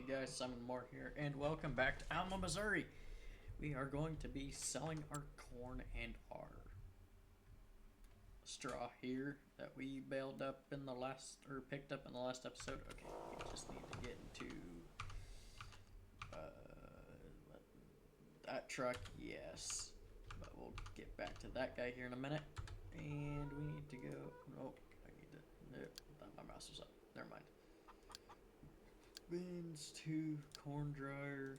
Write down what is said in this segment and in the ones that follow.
guys, Simon Moore here, and welcome back to Alma, Missouri. We are going to be selling our corn and our straw here that we bailed up in the last, or picked up in the last episode. Okay, we just need to get into that truck, yes. But we'll get back to that guy here in a minute. And we need to go, nope, I need to, nope, thought my mouse was up, never mind. Bins to corn dryer.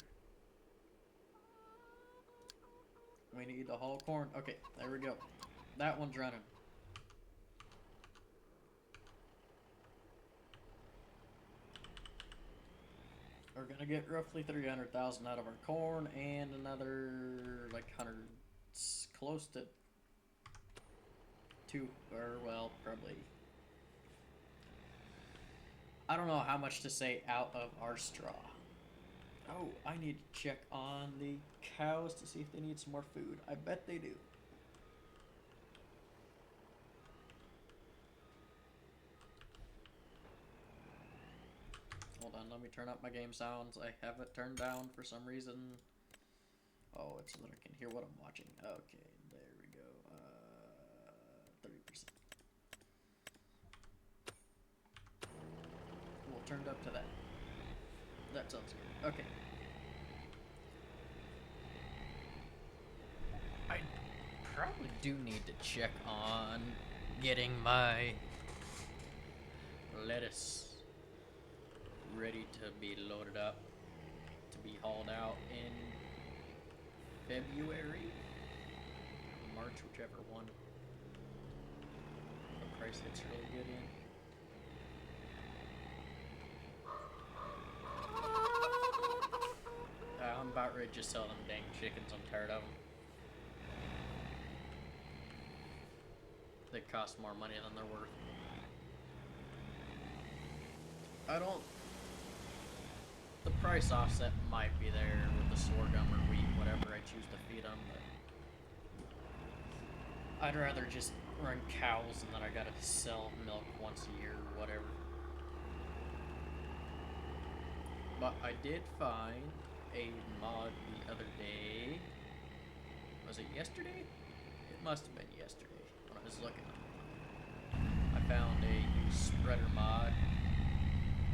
We need to haul corn. Okay, there we go. That one's running. We're gonna get roughly 300,000 out of our corn and another like 100, close to two, or well, probably. I don't know how much to say out of our straw. Oh, I need to check on the cows to see if they need some more food. I bet they do. Hold on, let me turn up my game sounds. I have it turned down for some reason. Oh, it's so that I can hear what I'm watching. Okay, there we go. 30%. We'll turn it up to that. That sounds good. Okay. I probably do need to check on getting my lettuce ready to be loaded up to be hauled out in February, March, whichever one the price hits really good in. I'm about ready to just sell them dang chickens. I'm tired of them. They cost more money than they're worth. I don't. The price offset might be there with the sorghum or wheat, whatever I choose to feed them, but I'd rather just run cows and then I gotta sell milk once a year or whatever. But I did find a mod the other day. Was it yesterday? It must have been yesterday when I was looking. I found a new spreader mod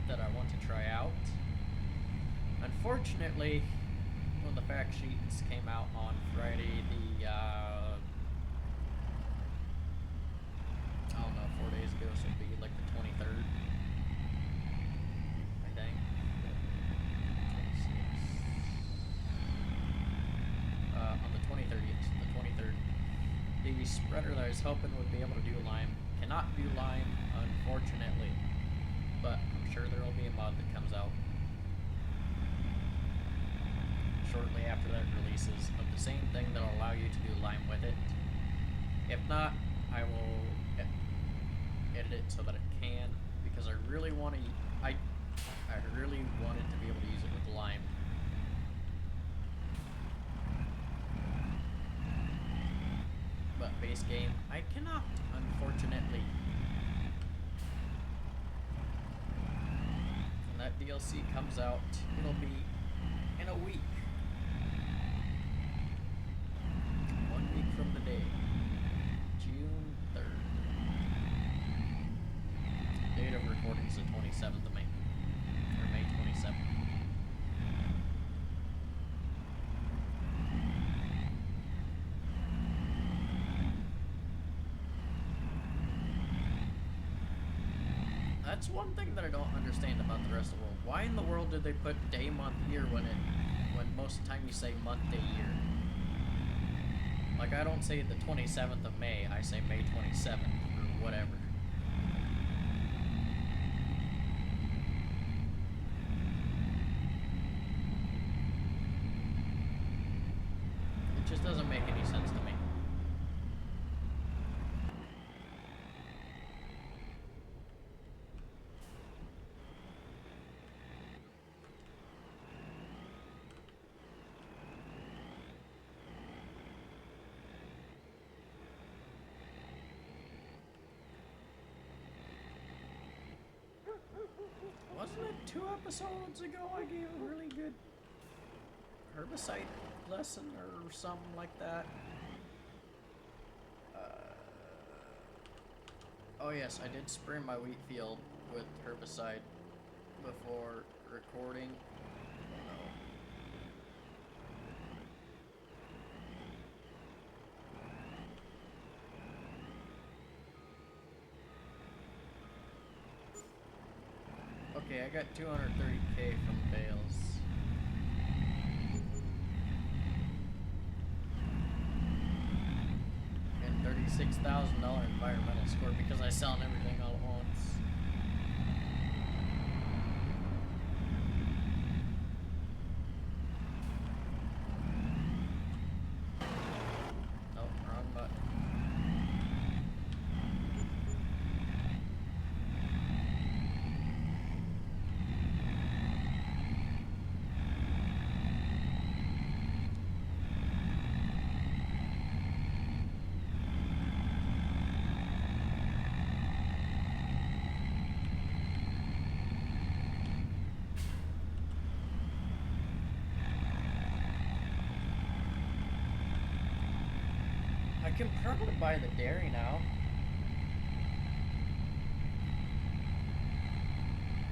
that I want to try out. Unfortunately, when the fact sheets came out on Friday, the I don't know, 4 days ago, so it'd be like the 23rd, I think. 26. On the 23rd, the 23rd, the spreader that I was hoping would be able to do lime cannot do lime, unfortunately. But I'm sure there will be a mod that comes out shortly after that releases of the same thing that'll allow you to do lime with it. If not, I will edit it so that it can, because I really want to. I really wanted to be able to use it with lime. But base game, I cannot, unfortunately. When that DLC comes out, it'll be in a week. 1 week from the day. June 3rd. Date of recording is the 27th of May. Or May 27th. That's one thing that I don't understand about the rest of the world. Why in the world did they put day, month, year when most of the time you say month, day, year? Like, I don't say the 27th of May, I say May 27th, or whatever. It just doesn't make any sense to me. wasn't it 2 episodes ago I gave a really good herbicide lesson or something like that? Oh yes, I did spray my wheat field with herbicide before recording. Oh no. Okay, I got 230K from bales. And $36,000 environmental score because I sell everything all at once. Nope, wrong button. I can probably buy the dairy now.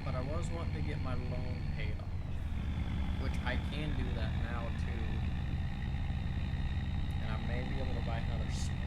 But I was wanting to get my loan paid off. Which I can do that now too. And I may be able to buy another swamper.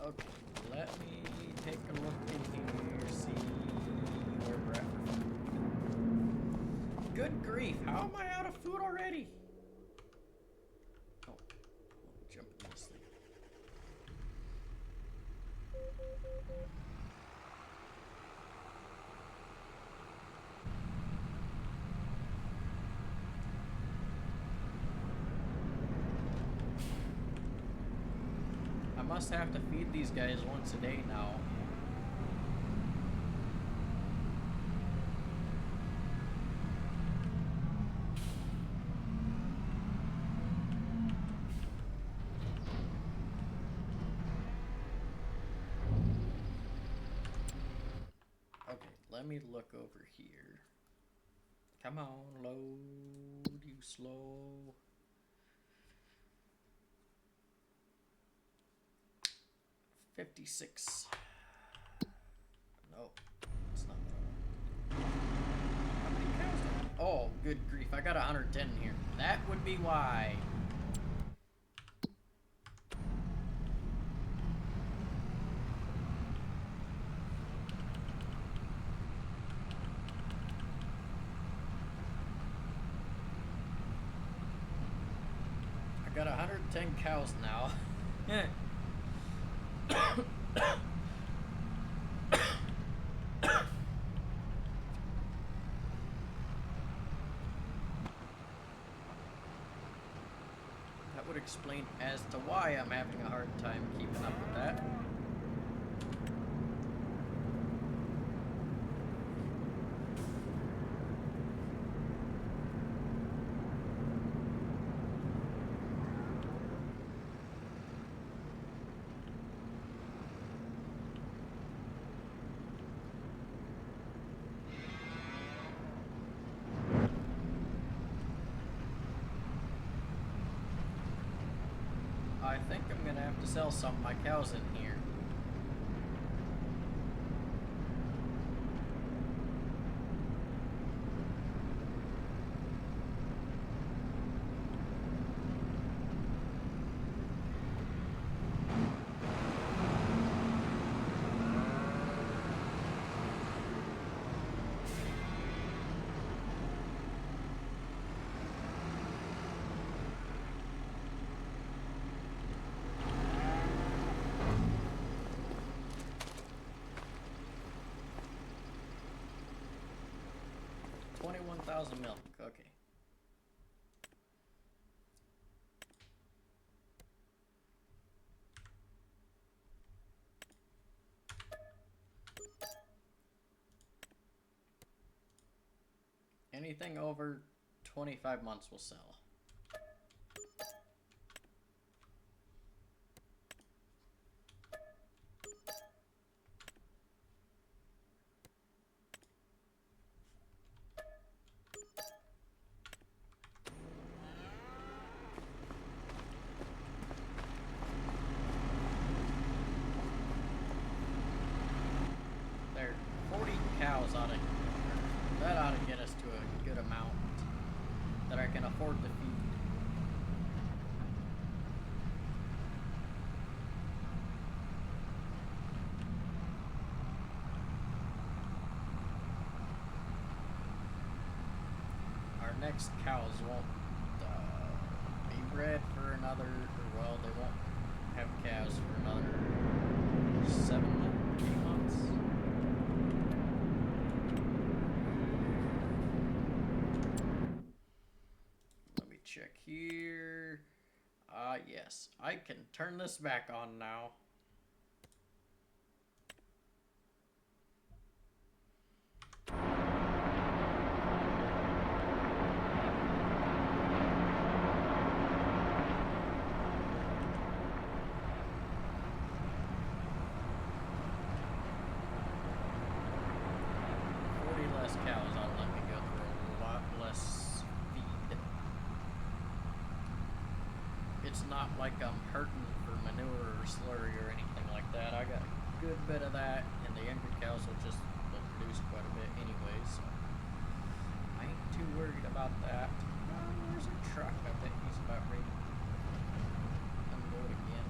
Okay, let me take a look in here, see where we're at for food. Good grief, how am I out of food already? Oh, I'll jump in this thing. I must have to feed these guys once a day now. Okay, let me look over here. Come on, load, you slow. $56. Nope, it's not that. How many cows do I? Oh, good grief! I got 110 here. That would be why. I got 110 cows now. That would explain as to why I'm having a hard time keeping up with that. I think I'm gonna have to sell some of my cows in here. 21,000 milk. Okay. Anything over 25 months will sell. There, 40 cows ought to, that ought to get us to a good amount that I can afford to feed. Our next cows won't be bred for another, well, they won't have calves for another 7 months, 8 months. Let me check here. Yes, I can turn this back on now. Cows ought to let me go through a lot less feed. It's not like I'm hurting for manure or slurry or anything like that. I got a good bit of that, and the younger cows will produce quite a bit anyway, so I ain't too worried about that. There's a truck. I bet he's about ready to unload again.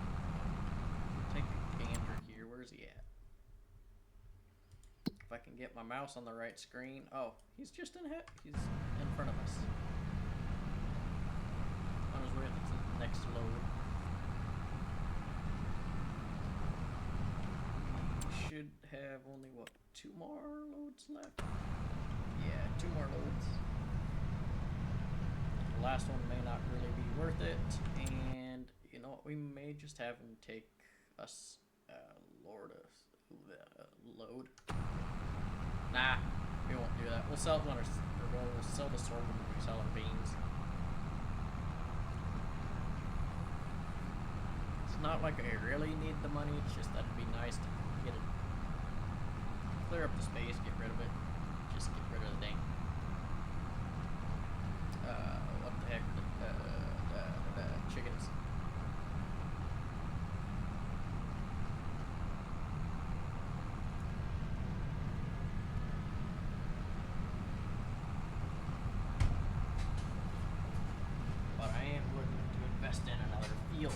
Take a gander here. Where's he at? If I can get my mouse on the right screen. Oh, he's just he's in front of us. On his way to the next load. We should have only, what, 2 more loads left? Yeah, 2 more loads. The last one may not really be worth it, and you know what, we may just have him take us load. Nah, we won't do that. We'll sell it when we'll sell the sorghum when we sell our beans. It's not like I really need the money, it's just that it'd be nice to get it, clear up the space, get rid of it, just get rid of the dang, what the heck, the chickens. In another field.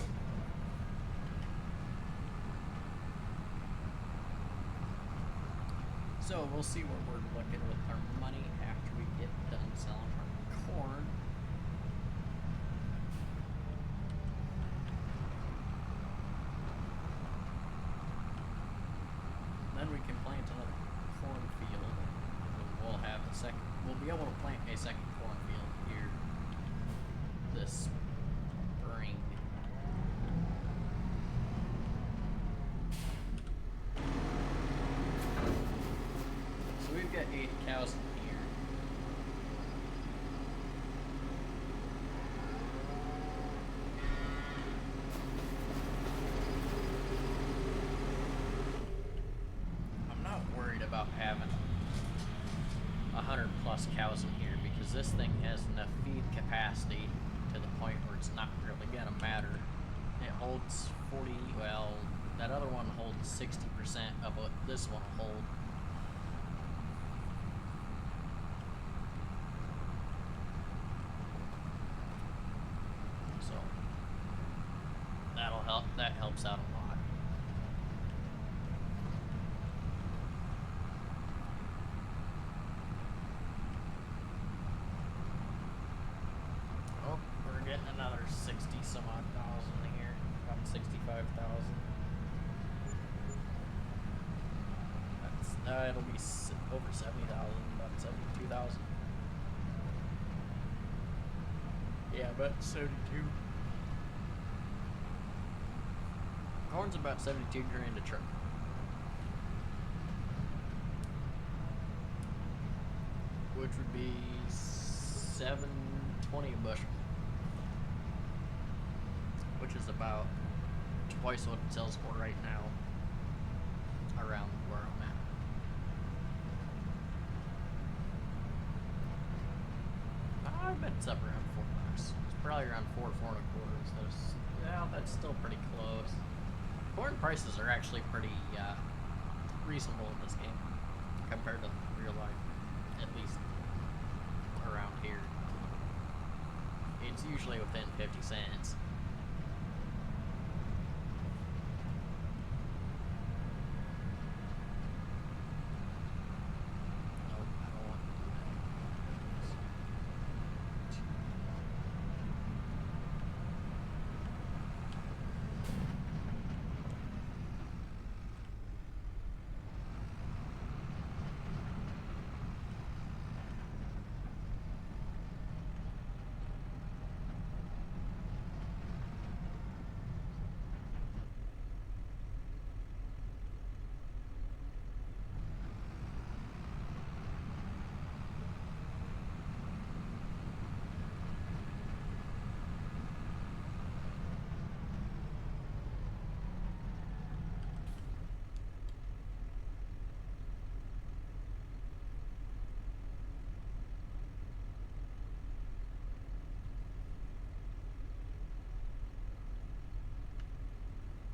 So we'll see what we're looking with our money after we get done selling our corn. Then we can plant another cornfield. We'll have a second. We'll be able to plant a second cornfield here this spring. So we've got 8 cows in here. I'm not worried about having 100 plus cows in here because this thing has enough feed capacity to the point where it's not really gonna matter. It holds 40, well, that other one holds 60% of what this one will hold. So that'll help, that helps out a lot. Oh, we're getting another 60 some odd thousand here, about 65,000. That's it'll be over 70,000, about 72,000. Yeah, about 72. Corn's about 72 grand a truck. Which would be $7.20 a bushel. Which is about twice what it sells for right now. Around where I'm at. I bet it's up around $4. It's probably around 4, 4.25. So yeah, that's still pretty close. Corn prices are actually pretty reasonable in this game compared to real life, at least around here. It's usually within 50 cents.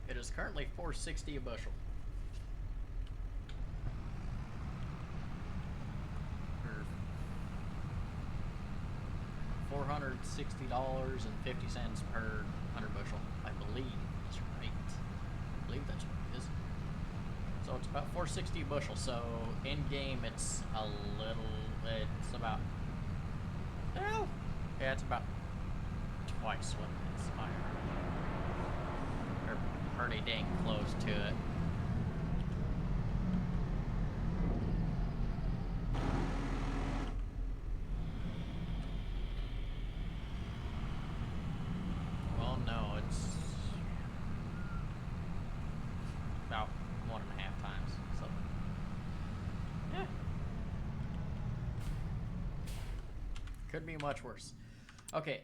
It is currently $4.60 a bushel. Or $460.50 per 100 bushel. I believe that's right. I believe that's what it is. So it's about $4.60 a bushel. So in game, it's a little. It's about. Well, yeah, it's about twice what it is. Or pretty dang close to it. Well, no, it's about 1.5 times. So, yeah. Could be much worse. Okay.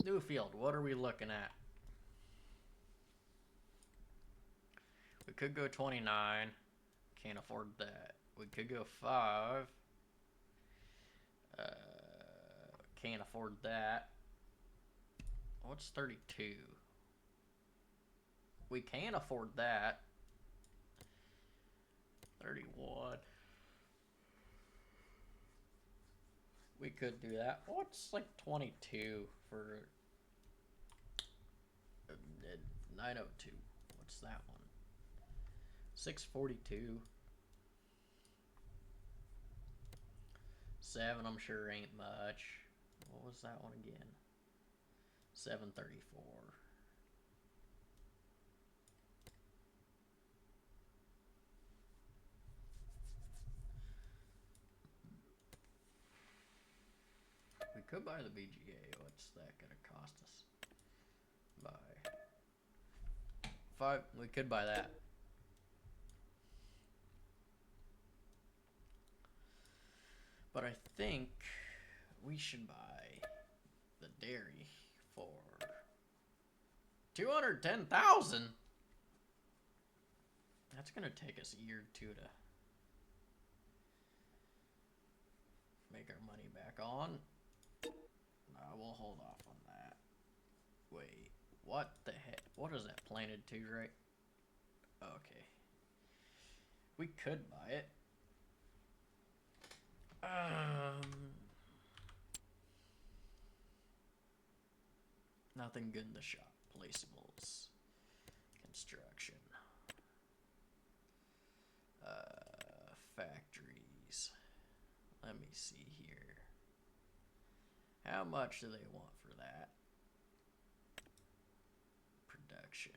New field. What are we looking at? We could go 29. Can't afford that. We could go 5. Can't afford that. What's 32? We can afford that. 31. We could do that. What's like 22 for 902? What's that one? 642. 7, I'm sure ain't much. What was that one again? 734. We could buy the BGA. What's that gonna cost us? Buy 5. We could buy that. But I think we should buy the dairy for 210,000. That's gonna take us a year or two to make our money back on. We'll hold off on that. Wait, what the heck? What is that planted to, right? Okay. We could buy it. Nothing good in the shop. Placeables. Construction. Factories. Let me see here. How much do they want for that? Production.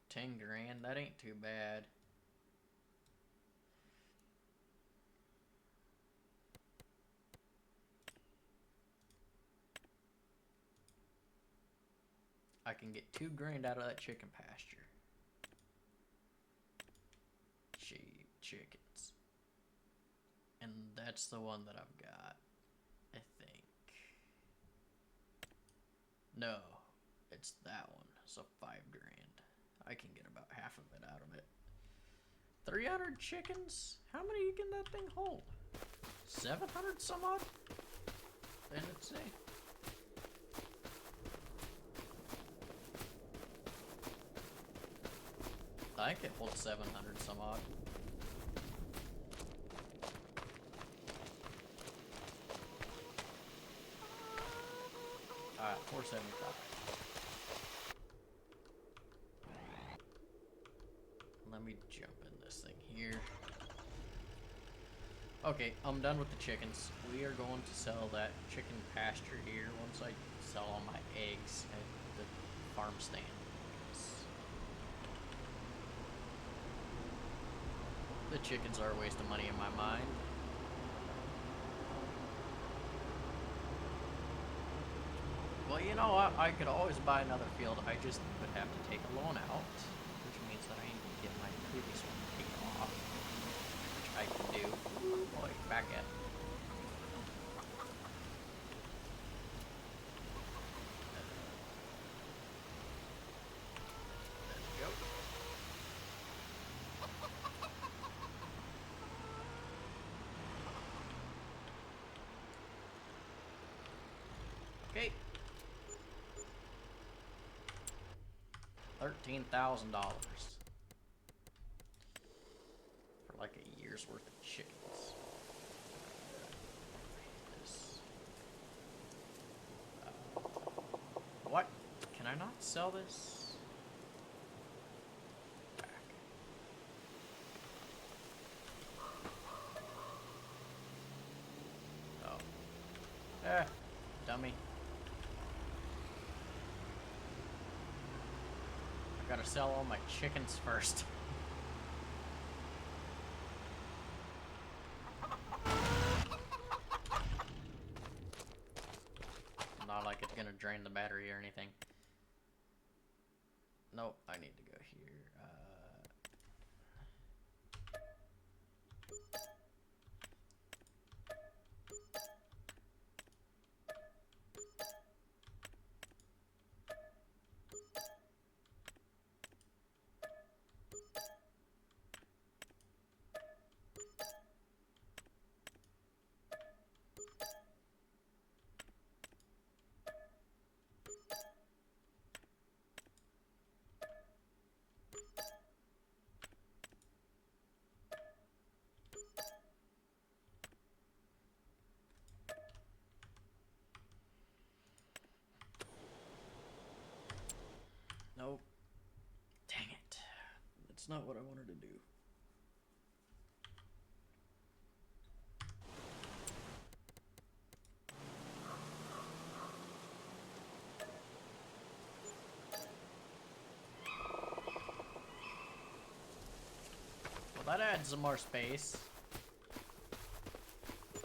10 grand. That ain't too bad. I can get 2 grand out of that chicken pasture. Cheap chickens. And that's the one that I've got, I think. No, it's that one. So 5 grand. I can get about half of it out of it. 300 chickens? How many can that thing hold? 700 some odd? Then let's see. I think it holds 700 some odd. Alright, 475. Let me jump in this thing here. Okay, I'm done with the chickens. We are going to sell that chicken pasture here once I sell all my eggs at the farm stand. The chickens are a waste of money in my mind. Well, you know what? I could always buy another field. I just would have to take a loan out, which means that I need to get my previous one paid off, which I can do. Ooh, boy, back at it. There we go. Okay. $13,000 for like a year's worth of chickens. What? Can I not sell this? Back. Oh. Dummy. I gotta sell all my chickens first. Not like it's gonna drain the battery or anything. Nope, I need to go here. Nope. Dang it. That's not what I wanted to do. Well, that adds some more space.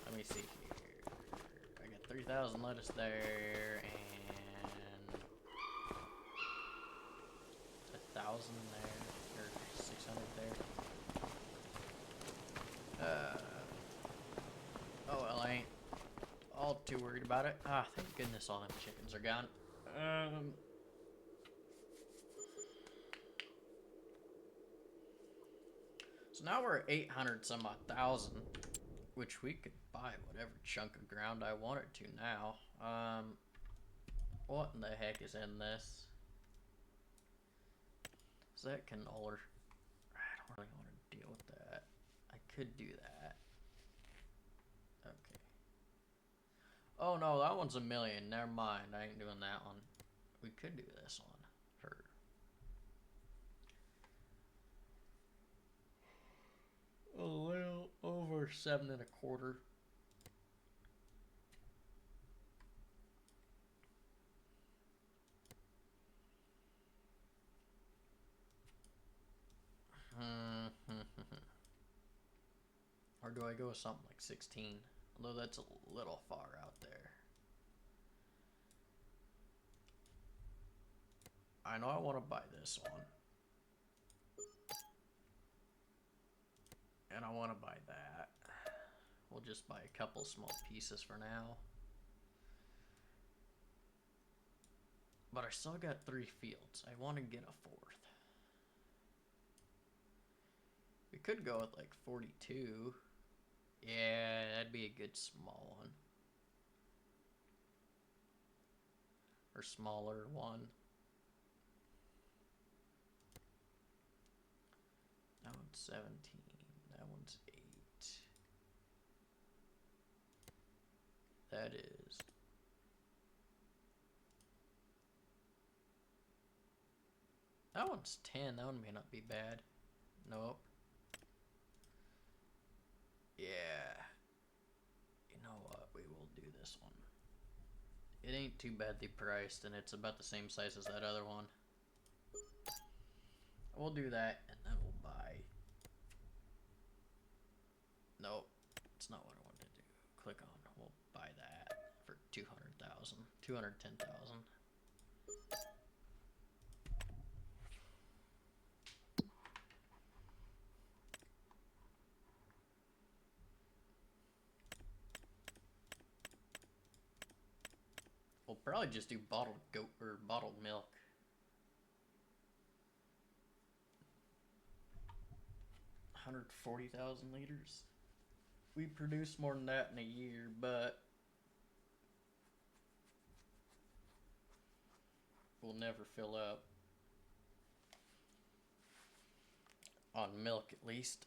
Let me see here. I got 3,000 lettuce there and 1,000 there, or 600 there. Oh well, I ain't all too worried about it. Ah, thank goodness all them chickens are gone. So now we're at 800 some odd thousand, which we could buy whatever chunk of ground I wanted to now. What in the heck is in this? Is that canola? I don't really want to deal with that. I could do that. Okay. Oh no, that one's a million. Never mind. I ain't doing that one. We could do this one for a little over 7.25. Or do I go with something like 16? Although that's a little far out there. I know I want to buy this one. And I want to buy that. We'll just buy a couple small pieces for now. But I still got 3 fields. I want to get a 4th. We could go with like 42. Yeah, that'd be a good small one. Or smaller one. That one's 17. That one's 8. That is... That one's 10. That one may not be bad. Nope. Yeah. You know what? We will do this one. It ain't too badly priced, and it's about the same size as that other one. We'll do that, and then we'll buy... Nope. It's not what I wanted to do. Click on. We'll buy that for 200,000. 210,000. We'll probably just do bottled goat or bottled milk. $140,000 We produce more than that in a year, but we'll never fill up. On milk, at least.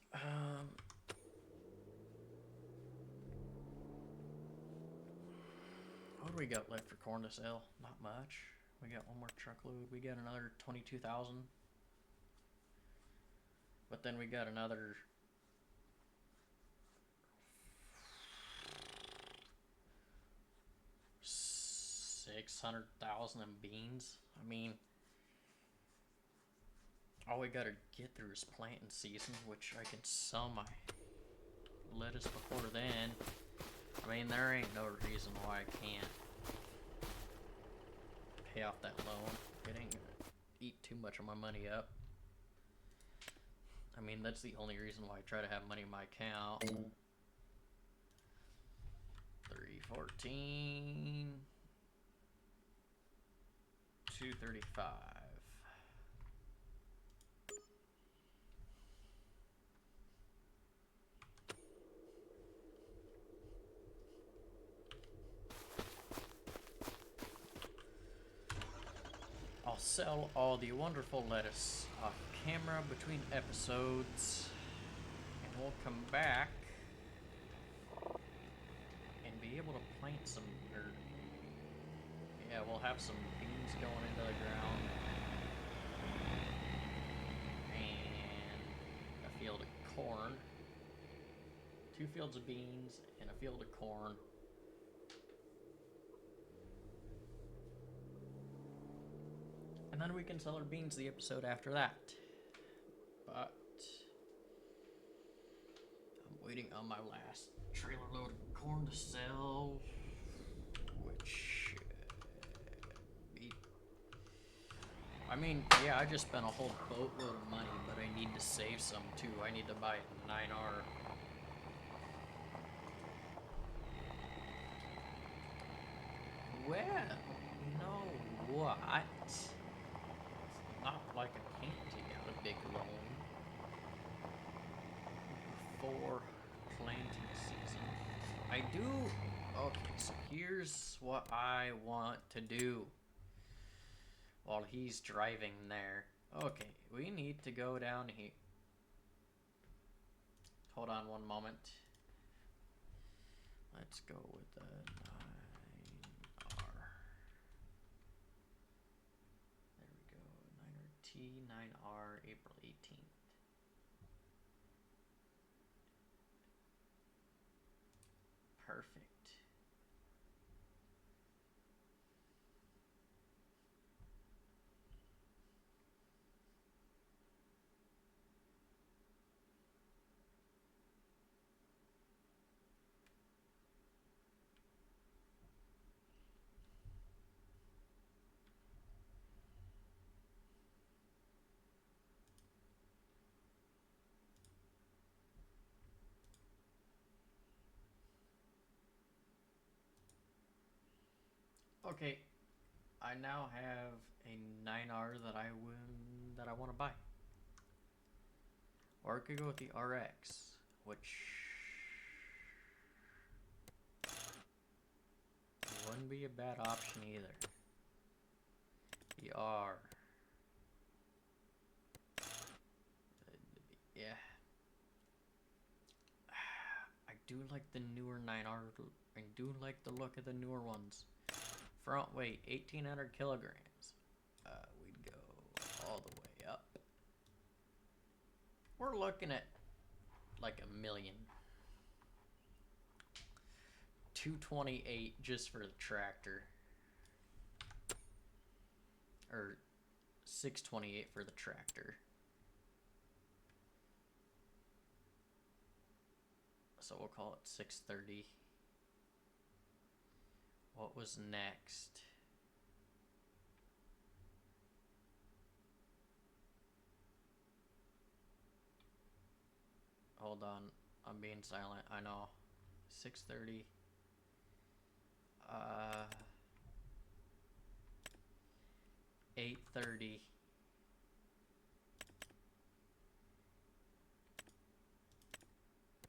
What do we got left for corn to sell? Not much. We got one more truckload. We got another 22,000. But then we got another 600,000 in beans. I mean, all we gotta get through is planting season, which I can sell my lettuce before then. I mean, there ain't no reason why I can't pay off that loan. It ain't gonna eat too much of my money up. I mean, that's the only reason why I try to have money in my account. 314, 235. I'll sell all the wonderful lettuce off camera between episodes, and we'll come back and be able to plant some, yeah, we'll have some beans going into the ground, and a field of corn, 2 fields of beans, and a field of corn. And then we can sell our beans the episode after that. But I'm waiting on my last trailer load of corn to sell, which be... I mean, yeah, I just spent a whole boatload of money, but I need to save some too. I need to buy a 9R. Well, you know what? Not like I can't take out a big loan before planting season. I do. Okay, so here's what I want to do while he's driving there. Okay, we need to go down here. Hold on one moment. Let's go with the 9R. There we go. 9R T, 9R, April 18th. Perfect. Okay, I now have a 9R that I want to buy. Or I could go with the RX, which wouldn't be a bad option either. The R. Yeah. I do like the newer 9R. I do like the look of the newer ones. Front weight, 1,800 kilograms. We'd go all the way up. We're looking at like $1 million. 228 just for the tractor. Or 628 for the tractor. So we'll call it 630. What was next? Hold on, I'm being silent. I know. 630. 830.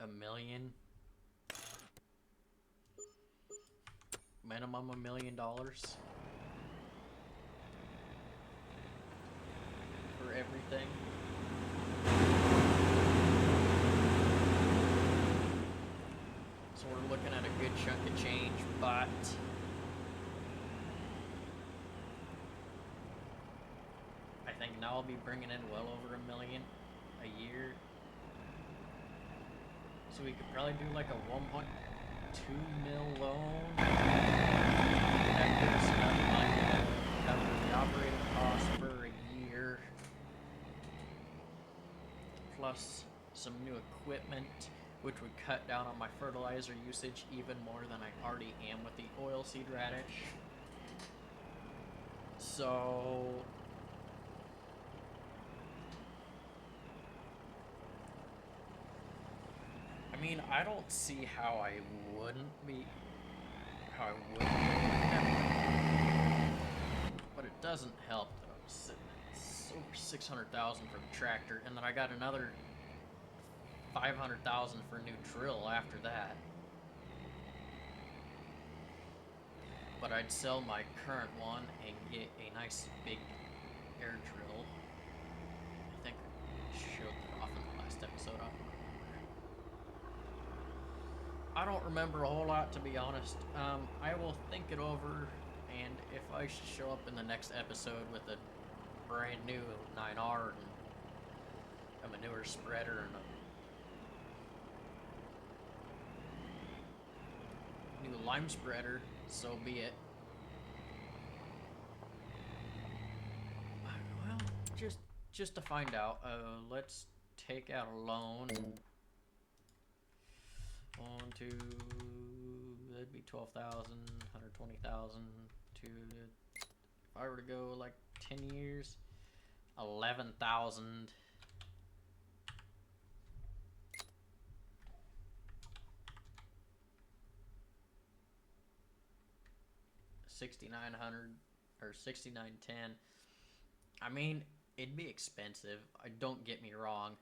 $1 million. Minimum $1 million for everything. So we're looking at a good chunk of change, but I think now I'll be bringing in well over $1 million a year. So we could probably do like a 1.2 mil loan. That gives us enough money to cover the operating costs for a year, plus some new equipment, which would cut down on my fertilizer usage even more than I already am with the oilseed radish. So I mean, I don't see how I wouldn't be but it doesn't help that I'm sitting at over 600,000 for the tractor, and then I got another 500,000 for a new drill after that. But I'd sell my current one and get a nice big air drill. I think I showed that off in the last episode. I don't remember a whole lot, to be honest. I will think it over, and if I show up in the next episode with a brand new 9R and a manure spreader and a new lime spreader, so be it. Well, just to find out, let's take out a loan. 1, 2, that'd be 12,000, 120,000. If I were to go like 10 years, 11,000. 6,900 or 6,910. I mean, it'd be expensive. Don't get me wrong.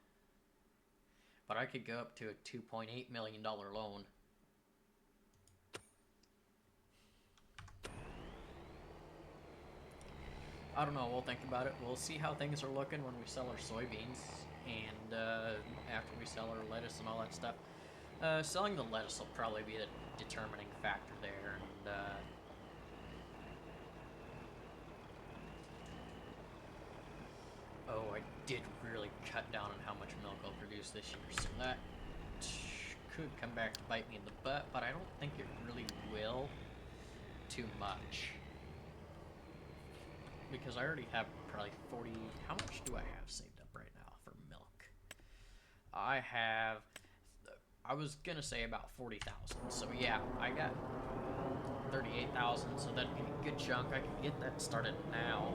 But I could go up to a $2.8 million loan. I don't know, we'll think about it. We'll see how things are looking when we sell our soybeans and after we sell our lettuce and all that stuff. Selling the lettuce will probably be the determining factor there. And oh, I did really cut down on how much milk I'll produce this year, so that could come back to bite me in the butt, but I don't think it really will too much. Because I already have probably 40... How much do I have saved up right now for milk? I was gonna say about 40,000, so yeah, I got 38,000, so that'd be a good chunk. I can get that started now.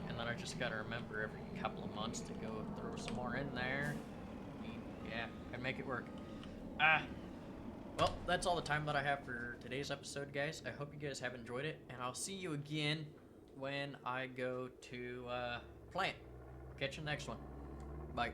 And then I just gotta remember every couple of months to go throw some more in there. I mean, yeah, and make it work. Well, that's all the time that I have for today's episode, guys. I hope you guys have enjoyed it, and I'll see you again when I go to plant. Catch you next one. Bye.